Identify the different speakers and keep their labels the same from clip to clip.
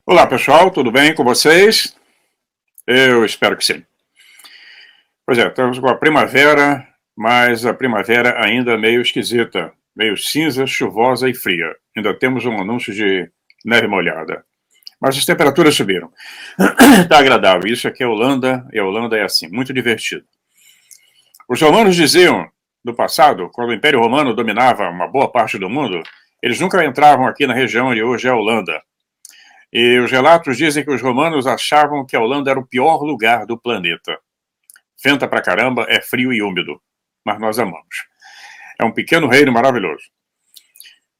Speaker 1: Olá pessoal, tudo bem com vocês? Eu espero que sim. Pois é, estamos com a primavera, mas a primavera ainda meio esquisita, meio cinza, chuvosa e fria. Ainda temos um anúncio de neve molhada. Mas as temperaturas subiram. Está agradável. Isso aqui é Holanda, e a Holanda é assim, muito divertido. Os romanos diziam, no passado, quando o Império Romano dominava uma boa parte do mundo, eles nunca entravam aqui na região onde hoje é a Holanda. E os relatos dizem que os romanos achavam que a Holanda era o pior lugar do planeta. Venta pra caramba, é frio e úmido, mas nós amamos. É um pequeno reino maravilhoso.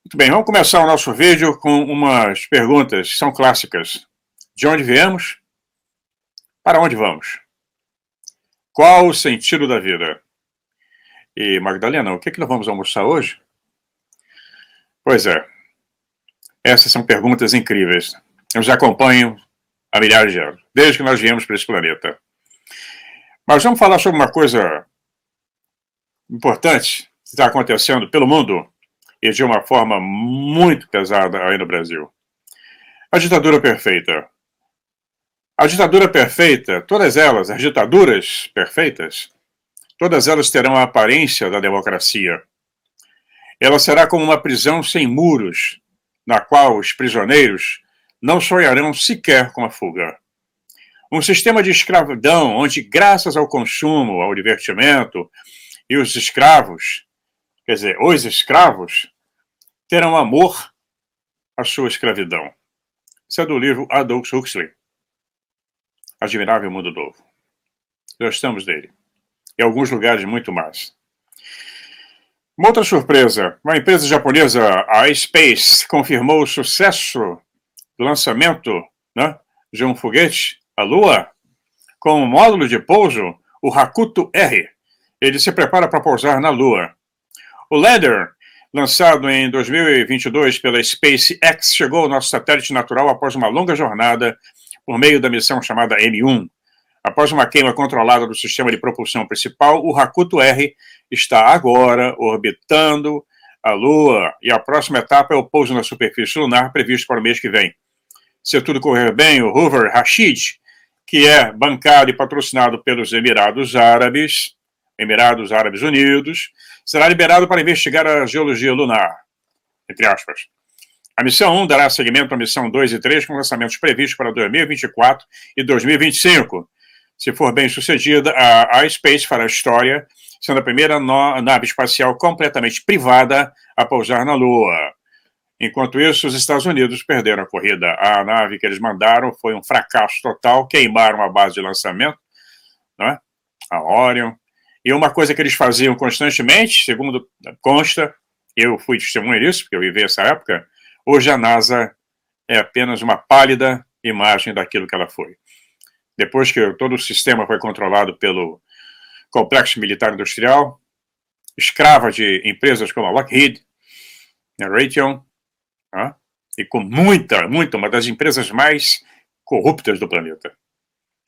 Speaker 1: Muito bem, vamos começar o nosso vídeo com umas perguntas que são clássicas. De onde viemos? Para onde vamos? Qual o sentido da vida? E, Magdalena, o que nós vamos almoçar hoje? Pois é, essas são perguntas incríveis. Nos acompanham há milhares de anos, desde que nós viemos para esse planeta. Mas vamos falar sobre uma coisa importante que está acontecendo pelo mundo e de uma forma muito pesada aí no Brasil. A ditadura perfeita. A ditadura perfeita, todas elas, as ditaduras perfeitas, todas elas terão a aparência da democracia. Ela será como uma prisão sem muros, na qual os prisioneiros não sonharão sequer com a fuga. Um sistema de escravidão onde, graças ao consumo, ao divertimento, e os escravos, quer dizer, os escravos, terão amor à sua escravidão. Isso é do livro Aldous Huxley, Admirável Mundo Novo. Gostamos dele. Em alguns lugares, muito mais. Uma outra surpresa, uma empresa japonesa, a iSpace, confirmou o sucesso do lançamento, né, de um foguete à Lua com um módulo de pouso, o Hakuto R. Ele se prepara para pousar na Lua. O Lander, lançado em 2022 pela SpaceX, chegou ao nosso satélite natural após uma longa jornada por meio da missão chamada M1. Após uma queima controlada do sistema de propulsão principal, o Hakuto R está agora orbitando a Lua e a próxima etapa é o pouso na superfície lunar previsto para o mês que vem. Se tudo correr bem, o Hoover Rashid, que é bancado e patrocinado pelos Emirados Árabes Unidos, será liberado para investigar a geologia lunar, entre aspas. A missão 1 dará seguimento à missão 2 e 3, com lançamentos previstos para 2024 e 2025. Se for bem sucedida, a iSpace fará história, sendo a primeira nave espacial completamente privada a pousar na Lua. Enquanto isso, os Estados Unidos perderam a corrida. A nave que eles mandaram foi um fracasso total, queimaram a base de lançamento, né? A Orion. E uma coisa que eles faziam constantemente, segundo consta, eu fui testemunha disso, porque eu vivi essa época, hoje a NASA é apenas uma pálida imagem daquilo que ela foi. Depois que todo o sistema foi controlado pelo complexo militar industrial, escrava de empresas como a Lockheed, a Raytheon, e com uma das empresas mais corruptas do planeta.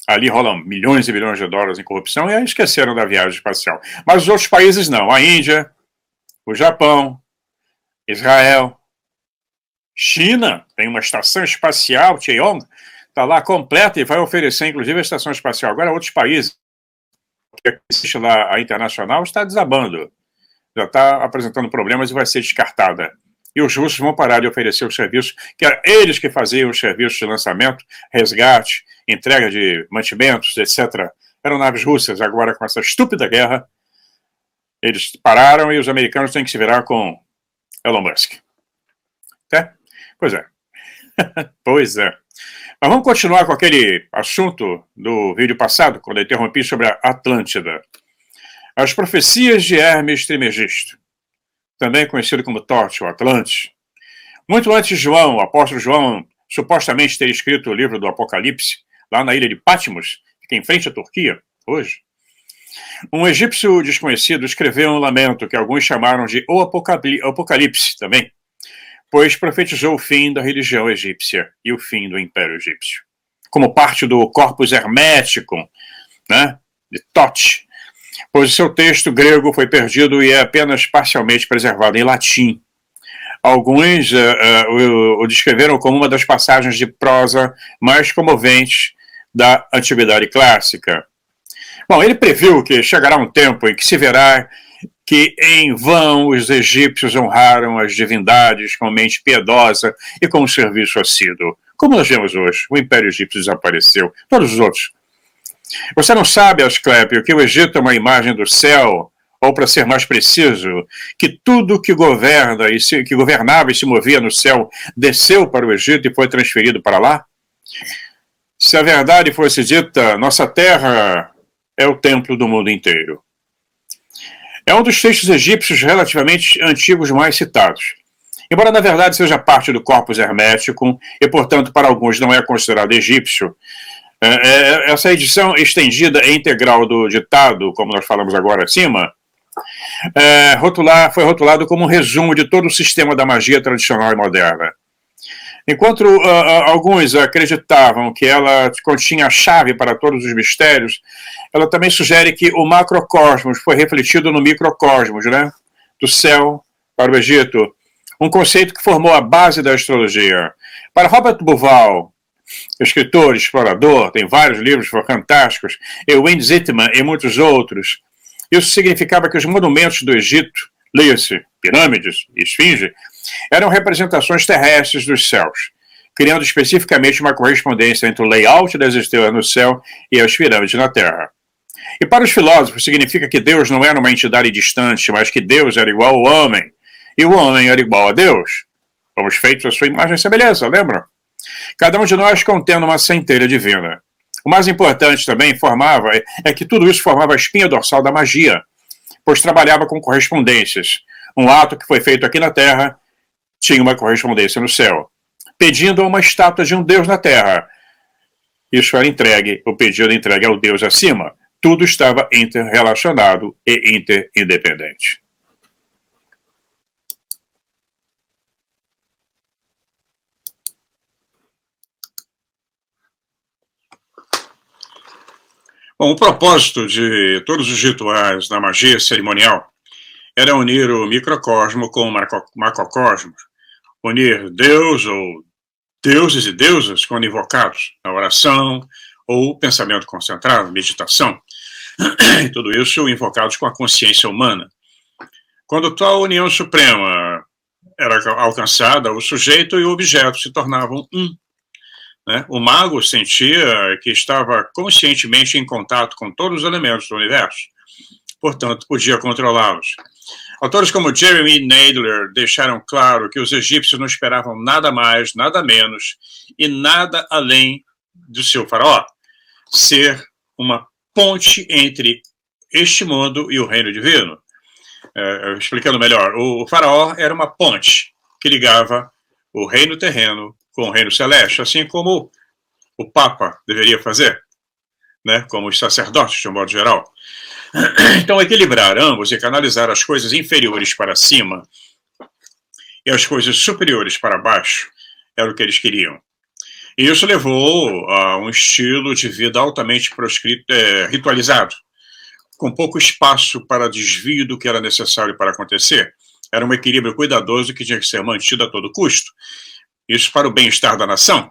Speaker 1: Ali rolam milhões e milhões de dólares em corrupção e aí esqueceram da viagem espacial. Mas os outros países não. A Índia, o Japão, Israel, China, tem uma estação espacial, Cheong, está lá completa e vai oferecer, inclusive, a estação espacial. Agora, outros países, que existe lá a internacional, está desabando. Já está apresentando problemas e vai ser descartada. E os russos vão parar de oferecer os serviços, que eram eles que faziam os serviços de lançamento, resgate, entrega de mantimentos, etc. Eram naves russas. Agora, com essa estúpida guerra, eles pararam e os americanos têm que se virar com Elon Musk. Tá? Pois é. Pois é. Mas vamos continuar com aquele assunto do vídeo passado, quando eu interrompi sobre a Atlântida. As profecias de Hermes Trismegisto, também conhecido como Thoth, ou Atlante. Muito antes de João, o apóstolo João, supostamente ter escrito o livro do Apocalipse, lá na ilha de Patmos, que é em frente à Turquia, hoje, um egípcio desconhecido escreveu um lamento que alguns chamaram de O Apocalipse também, pois profetizou o fim da religião egípcia e o fim do Império Egípcio. Como parte do corpus hermético, né, de Thoth, pois o seu texto grego foi perdido e é apenas parcialmente preservado em latim. Alguns o descreveram como uma das passagens de prosa mais comoventes da Antiguidade Clássica. Bom, ele previu que chegará um tempo em que se verá que em vão os egípcios honraram as divindades com mente piedosa e com um serviço assíduo. Como nós vemos hoje, o Império Egípcio desapareceu, todos os outros. Você não sabe, Asclepio, que o Egito é uma imagem do céu, ou para ser mais preciso, que tudo que que governava e se movia no céu desceu para o Egito e foi transferido para lá? Se a verdade fosse dita, nossa terra é o templo do mundo inteiro. É um dos textos egípcios relativamente antigos mais citados. Embora na verdade seja parte do corpus hermético e, portanto, para alguns não é considerado egípcio, essa edição estendida e integral do ditado, como nós falamos agora acima, foi rotulado como um resumo de todo o sistema da magia tradicional e moderna. Enquanto alguns acreditavam que ela continha a chave para todos os mistérios, ela também sugere que o macrocosmos foi refletido no microcosmos, né? Do céu para o Egito, um conceito que formou a base da astrologia. Para Robert Bauval, escritor, explorador, tem vários livros fantásticos, e Wayne Zittman e muitos outros, isso significava que os monumentos do Egito, leia-se pirâmides e esfinge, eram representações terrestres dos céus, criando especificamente uma correspondência entre o layout das estrelas no céu e as pirâmides na Terra. E para os filósofos significa que Deus não era uma entidade distante, mas que Deus era igual ao homem, e o homem era igual a Deus. Fomos feitos à sua imagem e semelhança, lembram? Cada um de nós contendo uma centelha divina. O mais importante também é que tudo isso formava a espinha dorsal da magia, pois trabalhava com correspondências. Um ato que foi feito aqui na Terra tinha uma correspondência no céu, pedindo uma estátua de um Deus na Terra. Isso era entregue, o pedido entregue ao Deus acima. Tudo estava interrelacionado e interindependente. Bom, o propósito de todos os rituais da magia cerimonial era unir o microcosmo com o macrocosmo, unir Deus ou deuses e deusas quando invocados na oração ou pensamento concentrado, meditação, e tudo isso invocados com a consciência humana. Quando tal união suprema era alcançada, o sujeito e o objeto se tornavam um. Né? O mago sentia que estava conscientemente em contato com todos os elementos do universo, portanto, podia controlá-los. Autores como Jeremy Nadler deixaram claro que os egípcios não esperavam nada mais, nada menos e nada além do seu faraó, ser uma ponte entre este mundo e o reino divino. Explicando melhor, o faraó era uma ponte que ligava o reino terreno com o reino celeste, assim como o Papa deveria fazer, né? Como os sacerdotes, de um modo geral. Então, equilibrar ambos e canalizar as coisas inferiores para cima e as coisas superiores para baixo era o que eles queriam. E isso levou a um estilo de vida altamente ritualizado, com pouco espaço para desvio do que era necessário para acontecer. Era um equilíbrio cuidadoso que tinha que ser mantido a todo custo. Isso para o bem-estar da nação.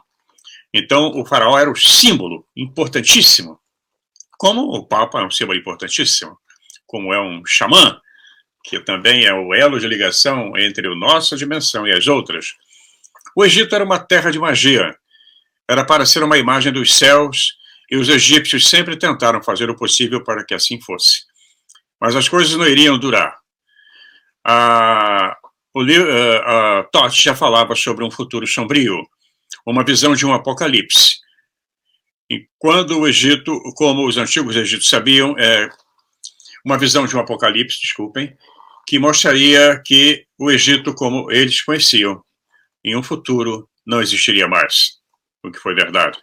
Speaker 1: Então, o faraó era o símbolo importantíssimo, como o Papa é um símbolo importantíssimo, como é um xamã, que também é o elo de ligação entre a nossa dimensão e as outras. O Egito era uma terra de magia, era para ser uma imagem dos céus, e os egípcios sempre tentaram fazer o possível para que assim fosse. Mas as coisas não iriam durar. Toth já falava sobre um futuro sombrio, uma visão de um apocalipse. E quando o Egito, como os antigos egípcios sabiam, uma visão de um apocalipse, que mostraria que o Egito, como eles conheciam, em um futuro não existiria mais, o que foi verdade.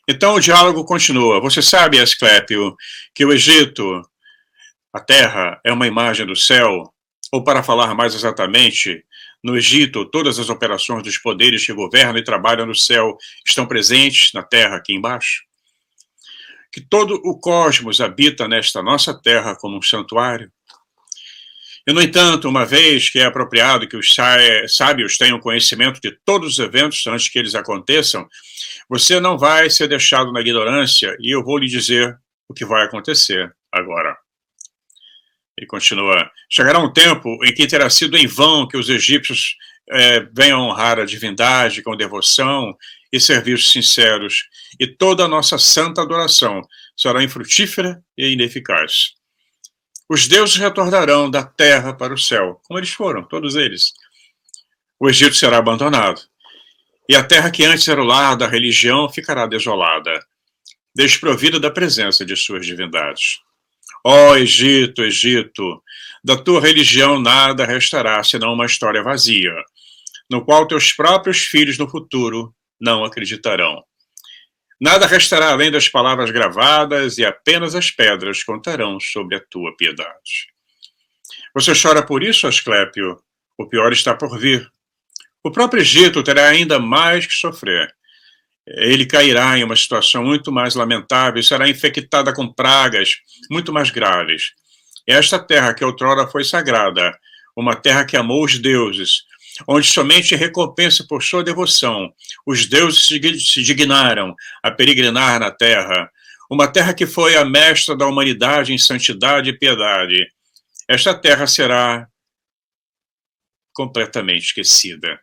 Speaker 1: Então o diálogo continua. Você sabe, Asclepio, que o Egito, a terra, é uma imagem do céu, ou para falar mais exatamente, no Egito, todas as operações dos poderes que governam e trabalham no céu estão presentes na terra aqui embaixo. que todo o cosmos habita nesta nossa Terra como um santuário. E, no entanto, uma vez que é apropriado que os sábios tenham conhecimento de todos os eventos antes que eles aconteçam, você não vai ser deixado na ignorância e eu vou lhe dizer o que vai acontecer agora. Ele continua: chegará um tempo em que terá sido em vão que os egípcios venham honrar a divindade com devoção e serviços sinceros, e toda a nossa santa adoração será infrutífera e ineficaz. Os deuses retornarão da terra para o céu, como eles foram, todos eles. O Egito será abandonado, e a terra que antes era o lar da religião ficará desolada, desprovida da presença de suas divindades. Ó Egito, Egito, da tua religião nada restará senão uma história vazia, no qual teus próprios filhos no futuro não acreditarão. Nada restará além das palavras gravadas e apenas as pedras contarão sobre a tua piedade. Você chora por isso, Asclépio? O pior está por vir. O próprio Egito terá ainda mais que sofrer. Ele cairá em uma situação muito mais lamentável e será infectada com pragas muito mais graves. Esta terra que outrora foi sagrada, uma terra que amou os deuses, onde somente recompensa por sua devoção, os deuses se dignaram a peregrinar na terra, uma terra que foi a mestra da humanidade em santidade e piedade. Esta terra será completamente esquecida.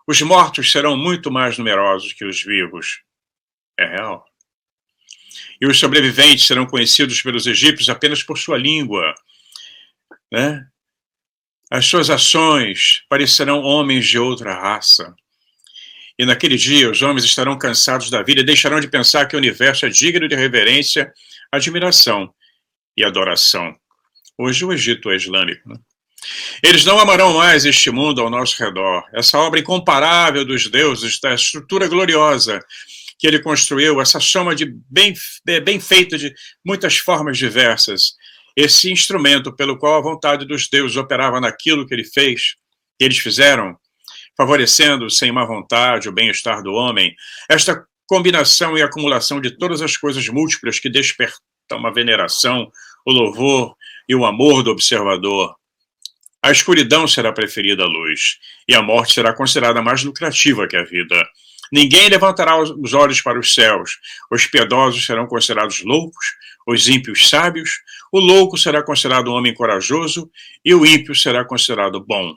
Speaker 1: Os mortos serão muito mais numerosos que os vivos. É real. E os sobreviventes serão conhecidos pelos egípcios apenas por sua língua, né? As suas ações parecerão homens de outra raça. E naquele dia os homens estarão cansados da vida e deixarão de pensar que o universo é digno de reverência, admiração e adoração. Hoje o Egito é islâmico, né? Eles não amarão mais este mundo ao nosso redor, essa obra incomparável dos deuses, da estrutura gloriosa que ele construiu, essa soma de bem feita de muitas formas diversas, esse instrumento pelo qual a vontade dos deuses operava naquilo que ele fez, que eles fizeram, favorecendo, sem má vontade, o bem-estar do homem, esta combinação e acumulação de todas as coisas múltiplas que despertam a veneração, o louvor e o amor do observador. A escuridão será preferida à luz, e a morte será considerada mais lucrativa que a vida. Ninguém levantará os olhos para os céus. Os piedosos serão considerados loucos, os ímpios sábios. O louco será considerado um homem corajoso, e o ímpio será considerado bom.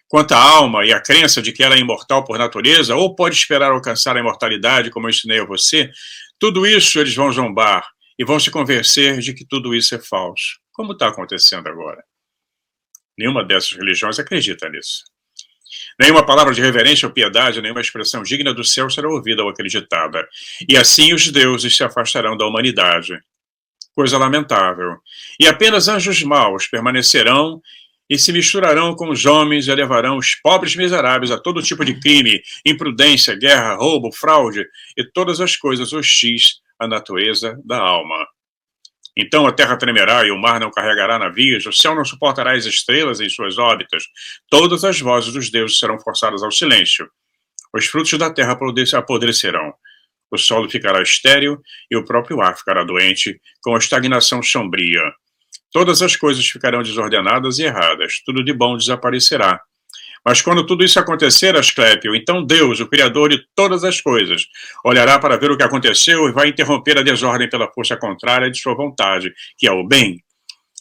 Speaker 1: Quanto à alma e à crença de que ela é imortal por natureza, ou pode esperar alcançar a imortalidade, como eu ensinei a você, tudo isso eles vão zombar e vão se convencer de que tudo isso é falso, como está acontecendo agora. Nenhuma dessas religiões acredita nisso. Nenhuma palavra de reverência ou piedade, nenhuma expressão digna do céu será ouvida ou acreditada. E assim os deuses se afastarão da humanidade. Coisa lamentável. E apenas anjos maus permanecerão e se misturarão com os homens e levarão os pobres miseráveis a todo tipo de crime, imprudência, guerra, roubo, fraude e todas as coisas hostis à natureza da alma. Então a terra tremerá e o mar não carregará navios, o céu não suportará as estrelas em suas órbitas. Todas as vozes dos deuses serão forçadas ao silêncio. Os frutos da terra apodrecerão. O solo ficará estéril e o próprio ar ficará doente, com a estagnação sombria. Todas as coisas ficarão desordenadas e erradas. Tudo de bom desaparecerá. Mas quando tudo isso acontecer, Asclépio, então Deus, o Criador de todas as coisas, olhará para ver o que aconteceu e vai interromper a desordem pela força contrária de sua vontade, que é o bem.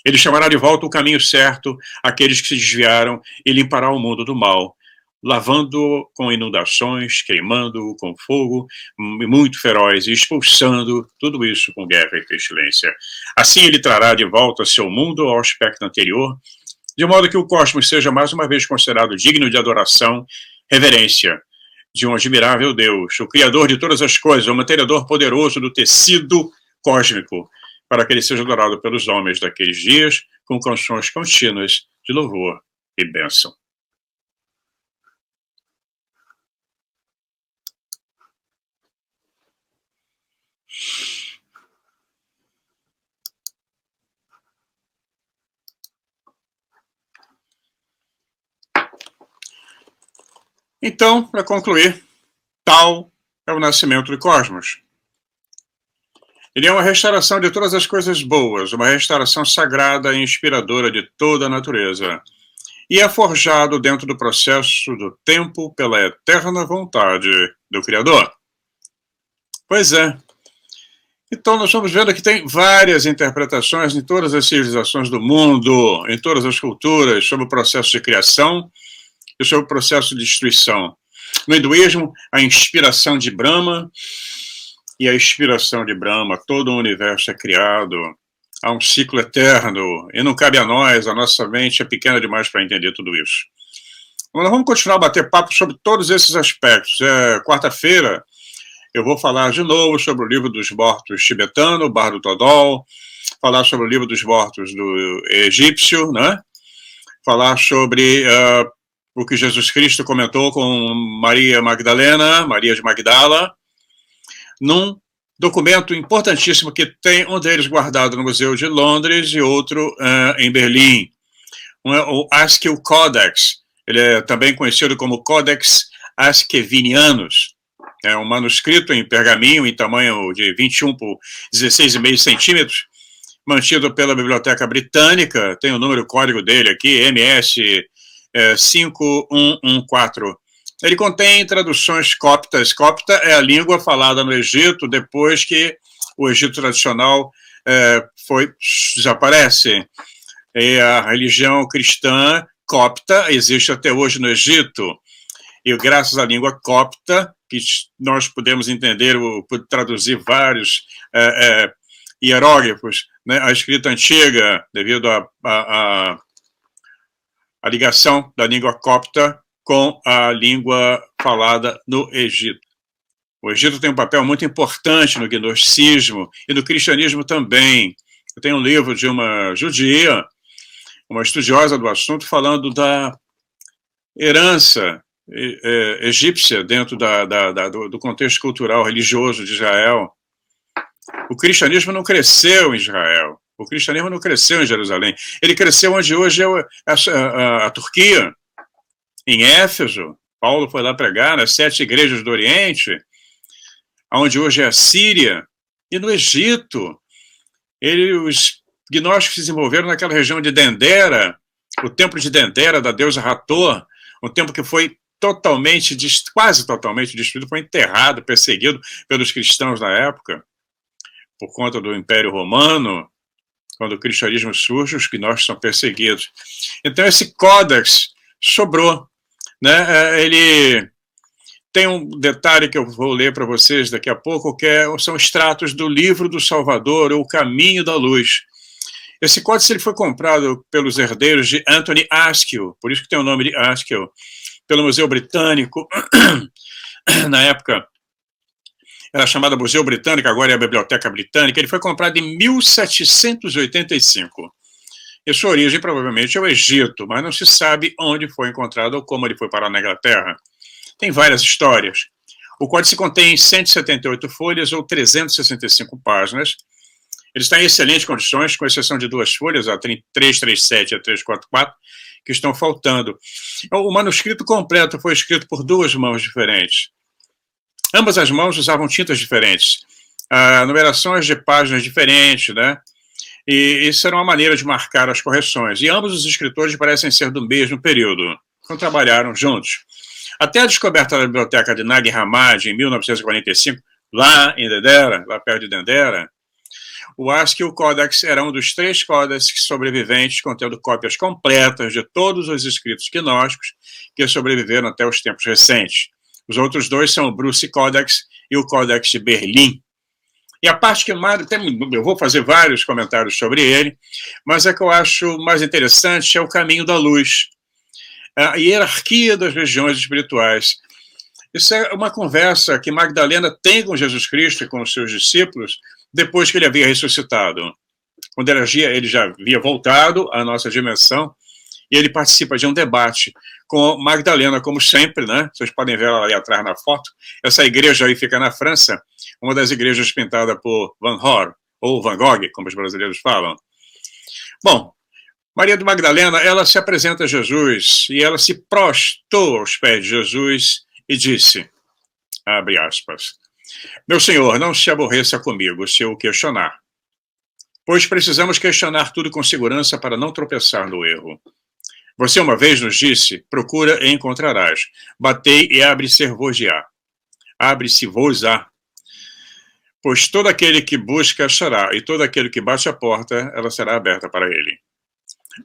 Speaker 1: Ele chamará de volta o caminho certo aqueles que se desviaram e limpará o mundo do mal, lavando-o com inundações, queimando-o com fogo muito feroz e expulsando tudo isso com guerra e pestilência. Assim ele trará de volta seu mundo ao aspecto anterior, de modo que o cosmos seja mais uma vez considerado digno de adoração, reverência, de um admirável Deus, o Criador de todas as coisas, o mantenedor poderoso do tecido cósmico, para que ele seja adorado pelos homens daqueles dias com canções contínuas de louvor e bênção. Então, para concluir, tal é o nascimento do cosmos. Ele é uma restauração de todas as coisas boas, uma restauração sagrada e inspiradora de toda a natureza. E é forjado dentro do processo do tempo pela eterna vontade do Criador. Pois é. Então, nós estamos vendo que tem várias interpretações em todas as civilizações do mundo, em todas as culturas, sobre o processo de criação e sobre o processo de destruição. No hinduísmo, a inspiração de Brahma, e a inspiração de Brahma, todo o universo é criado, há um ciclo eterno, e não cabe a nós, a nossa mente é pequena demais para entender tudo isso. Nós vamos continuar a bater papo sobre todos esses aspectos. Quarta-feira, eu vou falar de novo sobre o livro dos mortos tibetano, Bardo Todol, falar sobre o livro dos mortos do egípcio, né? Falar sobre o que Jesus Cristo comentou com Maria Magdalena, Maria de Magdala, num documento importantíssimo que tem um deles guardado no Museu de Londres e outro em Berlim, o Askew Codex. Ele é também conhecido como Codex Askevinianus. É um manuscrito em pergaminho em tamanho de 21 por 16,5 centímetros, mantido pela Biblioteca Britânica. Tem o número código dele aqui, MS 5114. Ele contém traduções coptas. Copta é a língua falada no Egito depois que o Egito tradicional desaparece. E a religião cristã copta existe até hoje no Egito. E graças à língua copta, que nós podemos entender, traduzir vários hieróglifos, né, a escrita antiga, devido à ligação da língua copta com a língua falada no Egito. O Egito tem um papel muito importante no gnosticismo e no cristianismo também. Eu tenho um livro de uma judia, uma estudiosa do assunto, falando da herança egípcia dentro do contexto cultural religioso de Israel. O cristianismo não cresceu em Israel. O cristianismo não cresceu em Jerusalém. Ele cresceu onde hoje é a Turquia, em Éfeso. Paulo foi lá pregar nas 7 igrejas do Oriente, onde hoje é a Síria, e no Egito. Os gnósticos se desenvolveram naquela região de Dendera, o templo de Dendera, da deusa Hathor, um templo que foi quase totalmente destruído, foi enterrado, perseguido pelos cristãos na época, por conta do Império Romano. Quando o cristianismo surge, os gnósticos são perseguidos. Então, esse códex sobrou, né? Ele tem um detalhe que eu vou ler para vocês daqui a pouco, que são extratos do Livro do Salvador, O Caminho da Luz. Esse códex ele foi comprado pelos herdeiros de Anthony Askew, por isso que tem o nome de Askew, pelo Museu Britânico. Na época era chamada Museu Britânico, agora é a Biblioteca Britânica. Ele foi comprado em 1785. E sua origem provavelmente é o Egito, mas não se sabe onde foi encontrado ou como ele foi parar na Inglaterra. Tem várias histórias. O códice contém 178 folhas ou 365 páginas. Ele está em excelentes condições, com exceção de 2 folhas, a 337 e a 344, que estão faltando. O manuscrito completo foi escrito por 2 mãos diferentes. Ambas as mãos usavam tintas diferentes, numerações de páginas diferentes, né? E isso era uma maneira de marcar as correções. E ambos os escritores parecem ser do mesmo período, quando trabalharam juntos. Até a descoberta da biblioteca de Nag Hammadi, em 1945, lá em Dendera, lá perto de Dendera, o Askew Codex era um dos 3 códices sobreviventes, contendo cópias completas de todos os escritos gnósticos que sobreviveram até os tempos recentes. Os outros 2 são o Bruce Codex e o Codex de Berlim. E a parte que mais... eu vou fazer vários comentários sobre ele, mas a que eu acho mais interessante é o Caminho da Luz, a hierarquia das regiões espirituais. Isso é uma conversa que Magdalena tem com Jesus Cristo e com os seus discípulos depois que ele havia ressuscitado. Quando ele já havia voltado à nossa dimensão, e ele participa de um debate com Magdalena, como sempre, né? Vocês podem ver ela ali atrás na foto. Essa igreja aí fica na França, uma das igrejas pintada por Van Gogh, ou Van Gogh, como os brasileiros falam. Bom, Maria de Magdalena, ela se apresenta a Jesus e ela se prostrou aos pés de Jesus e disse, abre aspas, Meu senhor, não se aborreça comigo se eu questionar, pois precisamos questionar tudo com segurança para não tropeçar no erro. Você uma vez nos disse, procura e encontrarás. Batei e abre-se-vos-á. Abre-se-vos-á. Pois todo aquele que busca achará, e todo aquele que bate a porta, ela será aberta para ele.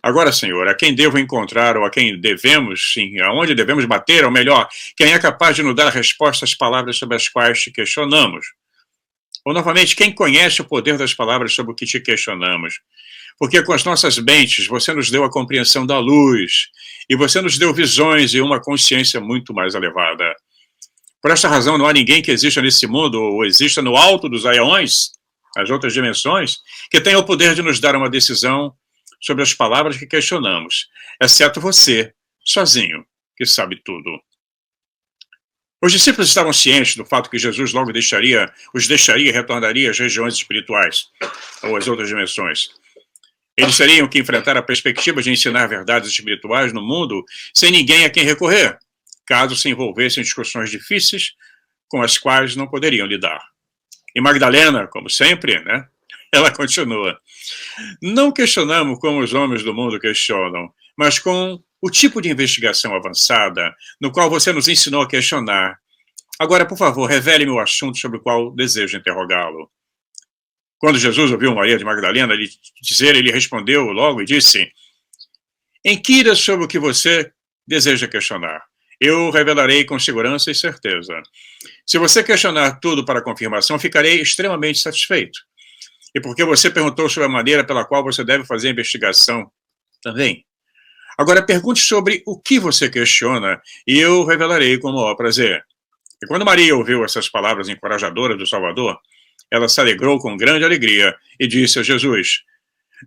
Speaker 1: Agora, Senhor, a quem devo encontrar, ou a quem devemos, sim, aonde devemos bater, ou melhor, quem é capaz de nos dar a resposta às palavras sobre as quais te questionamos? Ou, novamente, quem conhece o poder das palavras sobre o que te questionamos? Porque com as nossas mentes você nos deu a compreensão da luz, e você nos deu visões e uma consciência muito mais elevada. Por esta razão, não há ninguém que exista nesse mundo, ou exista no alto dos aeões, as outras dimensões, que tenha o poder de nos dar uma decisão sobre as palavras que questionamos, exceto você, sozinho, que sabe tudo. Os discípulos estavam cientes do fato que Jesus logo os deixaria e retornaria às regiões espirituais, ou às outras dimensões. Eles teriam que enfrentar a perspectiva de ensinar verdades espirituais no mundo sem ninguém a quem recorrer, caso se envolvessem em discussões difíceis com as quais não poderiam lidar. E Magdalena, como sempre, né? Ela continua. Não questionamos como os homens do mundo questionam, mas com o tipo de investigação avançada no qual você nos ensinou a questionar. Agora, por favor, revele-me o assunto sobre o qual desejo interrogá-lo. Quando Jesus ouviu Maria de Magdalena dizer, ele respondeu logo e disse: inquira sobre o que você deseja questionar. Eu revelarei com segurança e certeza. Se você questionar tudo para confirmação, ficarei extremamente satisfeito. E porque você perguntou sobre a maneira pela qual você deve fazer a investigação também. Agora pergunte sobre o que você questiona e eu revelarei com o maior prazer. E quando Maria ouviu essas palavras encorajadoras do Salvador, ela se alegrou com grande alegria e disse a Jesus: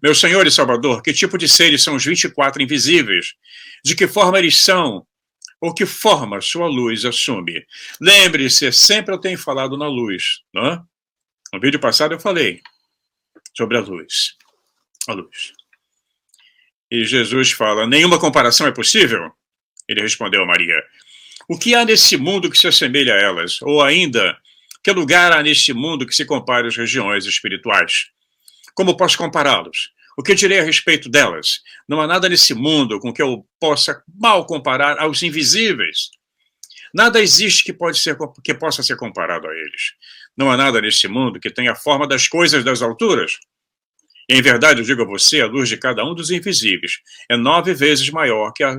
Speaker 1: meu Senhor e Salvador, que tipo de seres são os 24 invisíveis? De que forma eles são? Ou que forma sua luz assume? Lembre-se, sempre eu tenho falado na luz, não é? No vídeo passado eu falei sobre a luz. A luz. E Jesus fala, nenhuma comparação é possível? Ele respondeu a Maria, o que há nesse mundo que se assemelha a elas? Ou ainda, que lugar há neste mundo que se compare às regiões espirituais? Como posso compará-los? O que direi a respeito delas? Não há nada nesse mundo com que eu possa mal comparar aos invisíveis. Nada existe que possa ser comparado a eles. Não há nada nesse mundo que tenha a forma das coisas das alturas. E, em verdade, eu digo a você, a luz de cada um dos invisíveis é 9 vezes maior que a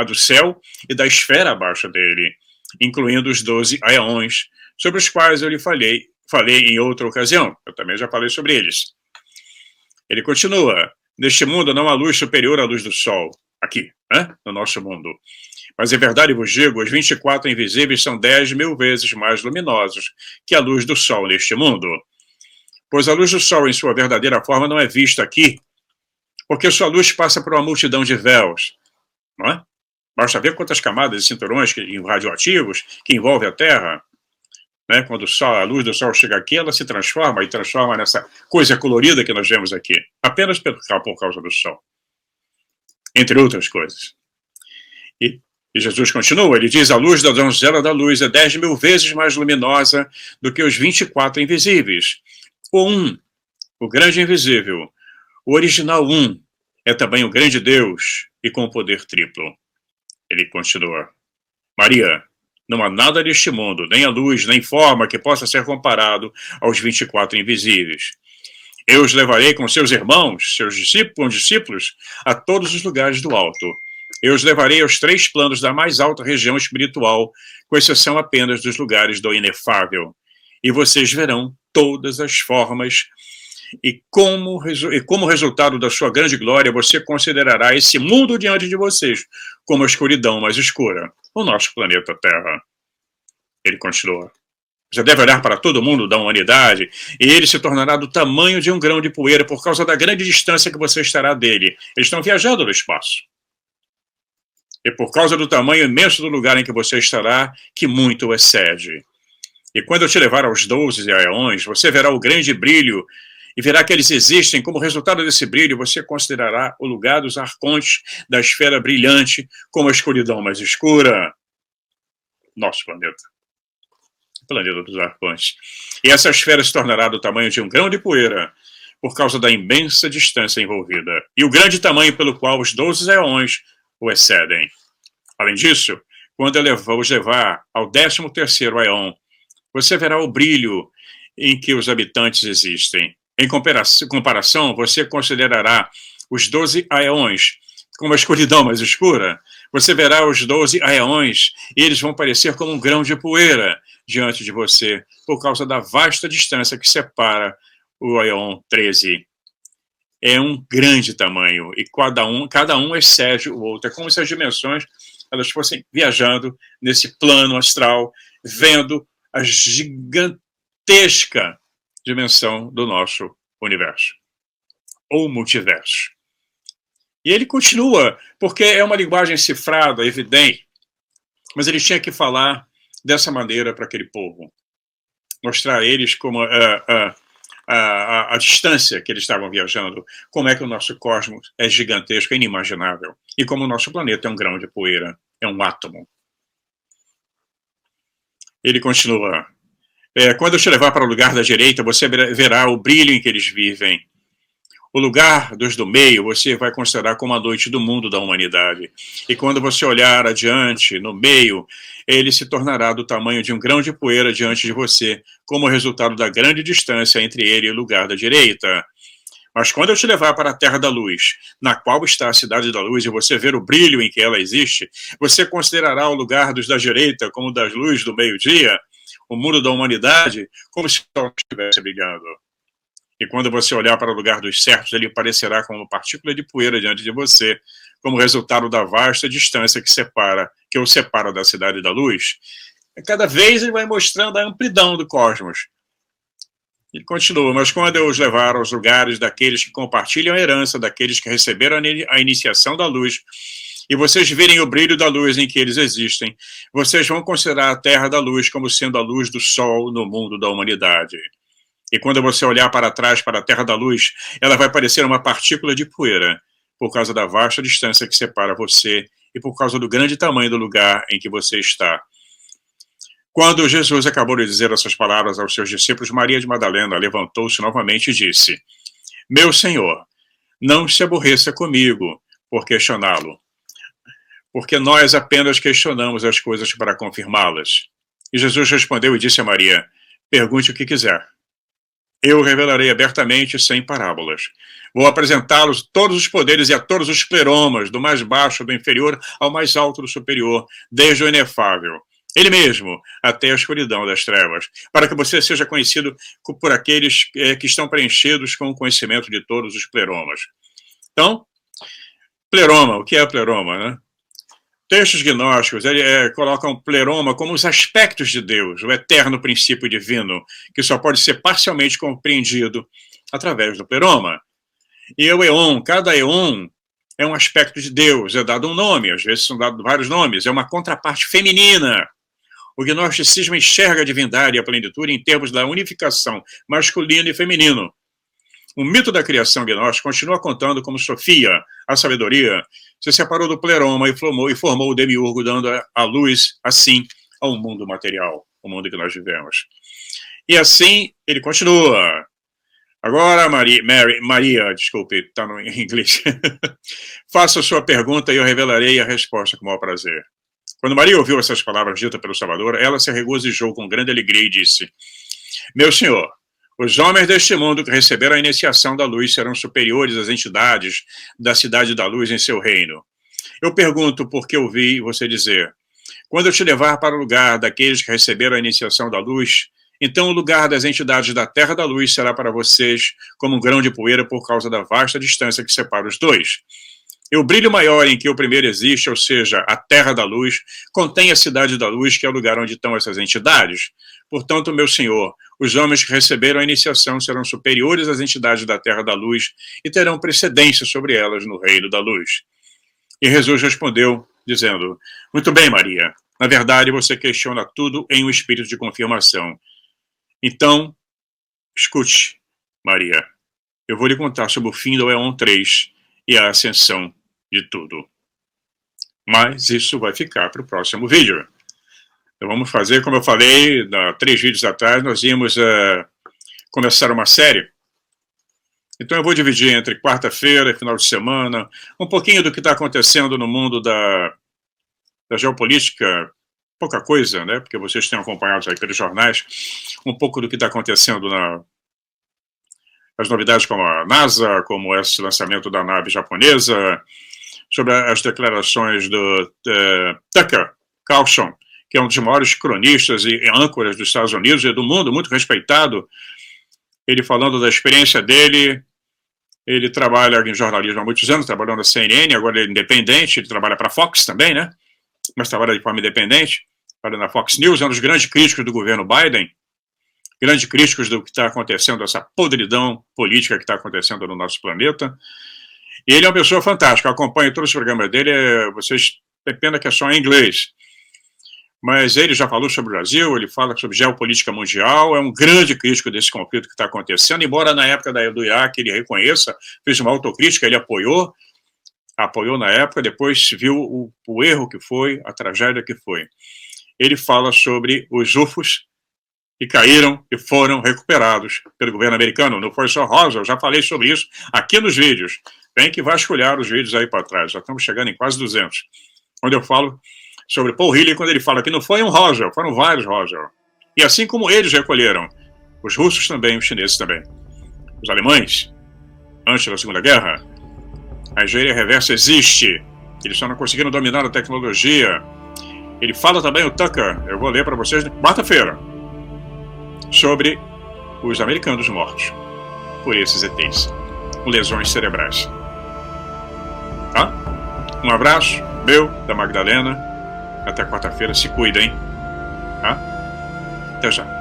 Speaker 1: do céu e da esfera abaixo dele, incluindo os 12 aeões, sobre os quais eu lhe falei em outra ocasião. Eu também já falei sobre eles. Ele continua, neste mundo não há luz superior à luz do sol, aqui, né? No nosso mundo. Mas em verdade vos digo, os 24 invisíveis são 10.000 vezes mais luminosos que a luz do sol neste mundo. Pois a luz do sol em sua verdadeira forma não é vista aqui, porque sua luz passa por uma multidão de véus, não é? Basta ver quantas camadas e cinturões radioativos que envolvem a Terra. Né? Quando a luz do sol chega aqui, ela se transforma e transforma nessa coisa colorida que nós vemos aqui, apenas por causa do sol. Entre outras coisas. E Jesus continua, ele diz, a luz da donzela da luz é 10.000 vezes mais luminosa do que os 24 invisíveis. O um, o grande invisível, o original um, é também o grande Deus e com poder triplo. Ele continua, Maria, não há nada neste mundo, nem a luz, nem forma que possa ser comparado aos 24 invisíveis. Eu os levarei com seus irmãos, seus discípulos, a todos os lugares do alto. Eu os levarei aos 3 planos da mais alta região espiritual, com exceção apenas dos lugares do inefável. E vocês verão todas as formas e como resultado da sua grande glória, você considerará esse mundo diante de vocês como a escuridão mais escura, o nosso planeta Terra. Ele continua. Você deve olhar para todo mundo da humanidade e ele se tornará do tamanho de um grão de poeira por causa da grande distância que você estará dele. Eles estão viajando no espaço. E por causa do tamanho imenso do lugar em que você estará, que muito excede. E quando eu te levar aos 12 aeões, você verá o grande brilho e verá que eles existem. Como resultado desse brilho, você considerará o lugar dos arcontes da esfera brilhante como a escuridão mais escura. Nosso planeta. planeta dos arcontes. E essa esfera se tornará do tamanho de um grão de poeira, por causa da imensa distância envolvida, e o grande tamanho pelo qual os 12 éons o excedem. Além disso, quando eu os levar ao 13º éon, você verá o brilho em que os habitantes existem. Em comparação, você considerará os 12 éons como a escuridão mais escura. Você verá os 12 éons e eles vão parecer como um grão de poeira diante de você, por causa da vasta distância que separa o éon 13. É um grande tamanho e cada um excede o outro. É como se as dimensões elas fossem viajando nesse plano astral, vendo a gigantesca dimensão do nosso universo, ou multiverso. E ele continua, porque é uma linguagem cifrada, evidente, mas ele tinha que falar dessa maneira para aquele povo, mostrar a eles como a distância que eles estavam viajando, como é que o nosso cosmos é gigantesco, é inimaginável, e como o nosso planeta é um grão de poeira, é um átomo. Ele continua, quando eu te levar para o lugar da direita, você verá o brilho em que eles vivem. O lugar dos do meio você vai considerar como a noite do mundo da humanidade. E quando você olhar adiante, no meio, ele se tornará do tamanho de um grão de poeira diante de você, como resultado da grande distância entre ele e o lugar da direita. Mas quando eu te levar para a Terra da Luz, na qual está a Cidade da Luz, e você ver o brilho em que ela existe, você considerará o lugar dos da direita como das luzes do meio-dia, o mundo da humanidade, como se o sol estivesse brilhando. E quando você olhar para o lugar dos certos, ele parecerá como uma partícula de poeira diante de você, como resultado da vasta distância que o separa da Cidade da Luz. E cada vez ele vai mostrando a amplidão do cosmos. Ele continua, mas quando eu os levar aos lugares daqueles que compartilham a herança, daqueles que receberam a iniciação da luz, e vocês verem o brilho da luz em que eles existem, vocês vão considerar a Terra da Luz como sendo a luz do Sol no mundo da humanidade. E quando você olhar para trás, para a Terra da Luz, ela vai parecer uma partícula de poeira, por causa da vasta distância que separa você e por causa do grande tamanho do lugar em que você está. Quando Jesus acabou de dizer essas palavras aos seus discípulos, Maria de Madalena levantou-se novamente e disse: Meu Senhor, não se aborreça comigo por questioná-lo, porque nós apenas questionamos as coisas para confirmá-las. E Jesus respondeu e disse a Maria: Pergunte o que quiser. Eu revelarei abertamente sem parábolas. Vou apresentá-los todos os poderes e a todos os pleromas, do mais baixo do inferior ao mais alto do superior, desde o inefável, ele mesmo, até a escuridão das trevas, para que você seja conhecido por aqueles que estão preenchidos com o conhecimento de todos os pleromas. Então, pleroma, o que é pleroma, né? Textos gnósticos colocam pleroma como os aspectos de Deus, o eterno princípio divino, que só pode ser parcialmente compreendido através do pleroma. E o éon, cada éon é um aspecto de Deus, é dado um nome, às vezes são dados vários nomes, é uma contraparte feminina. O gnosticismo enxerga a divindade e a plenitude em termos da unificação masculino e feminino. O mito da criação gnóstica continua contando como Sofia, a sabedoria, se separou do pleroma e formou o demiurgo, dando a luz, assim, ao mundo material, o mundo que nós vivemos. E assim, ele continua. Agora, Maria, desculpe, está em inglês. Faça a sua pergunta e eu revelarei a resposta com o maior prazer. Quando Maria ouviu essas palavras ditas pelo Salvador, ela se regozijou com grande alegria e disse: Meu Senhor, os homens deste mundo que receberam a iniciação da luz serão superiores às entidades da Cidade da Luz em seu reino. Eu pergunto porque ouvi você dizer: quando eu te levar para o lugar daqueles que receberam a iniciação da luz, então o lugar das entidades da Terra da Luz será para vocês como um grão de poeira por causa da vasta distância que separa os dois. E o brilho maior em que o primeiro existe, ou seja, a Terra da Luz, contém a Cidade da Luz, que é o lugar onde estão essas entidades. Portanto, meu Senhor, os homens que receberam a iniciação serão superiores às entidades da Terra da Luz e terão precedência sobre elas no Reino da Luz. E Jesus respondeu, dizendo: Muito bem, Maria. Na verdade, você questiona tudo em um espírito de confirmação. Então, escute, Maria. Eu vou lhe contar sobre o fim do éon 3 e a ascensão de tudo. Mas isso vai ficar para o próximo vídeo. Então vamos fazer, como eu falei, 3 vídeos atrás, nós íamos começar uma série. Então eu vou dividir entre quarta-feira e final de semana, um pouquinho do que está acontecendo no mundo da geopolítica, pouca coisa, né? Porque vocês têm acompanhado aí pelos jornais, um pouco do que está acontecendo as novidades como a NASA, como esse lançamento da nave japonesa, sobre as declarações do Tucker Carlson, que é um dos maiores cronistas e âncoras dos Estados Unidos e do mundo, muito respeitado. Ele falando da experiência dele. Ele trabalha em jornalismo há muitos anos, trabalhando na CNN, agora ele é independente, ele trabalha para a Fox também, né? Mas trabalha de forma independente, trabalha na Fox News, é um dos grandes críticos do governo Biden, grandes críticos do que está acontecendo, essa podridão política que está acontecendo no nosso planeta. E ele é uma pessoa fantástica, eu acompanho todos os programas dele, é pena que é só em inglês. Mas ele já falou sobre o Brasil, ele fala sobre geopolítica mundial, é um grande crítico desse conflito que está acontecendo, embora na época do Iraque ele reconheça, fez uma autocrítica, ele apoiou na época, depois viu o erro que foi, a tragédia que foi. Ele fala sobre os UFOs que caíram e foram recuperados pelo governo americano, não foi só rosa, eu já falei sobre isso aqui nos vídeos, tem que vasculhar os vídeos aí para trás, já estamos chegando em quase 200, onde eu falo sobre Paul Hillier, quando ele fala que não foi um Roswell, foram vários Roswell. E assim como eles recolheram, os russos também, os chineses também, os alemães, antes da Segunda Guerra, a engenharia reversa existe, eles só não conseguiram dominar a tecnologia. Ele fala também, o Tucker, eu vou ler para vocês na quarta-feira, sobre os americanos mortos por esses ETs, com lesões cerebrais. Tá? Um abraço, meu, da Magdalena. Até quarta-feira, se cuidem, tá? Até já.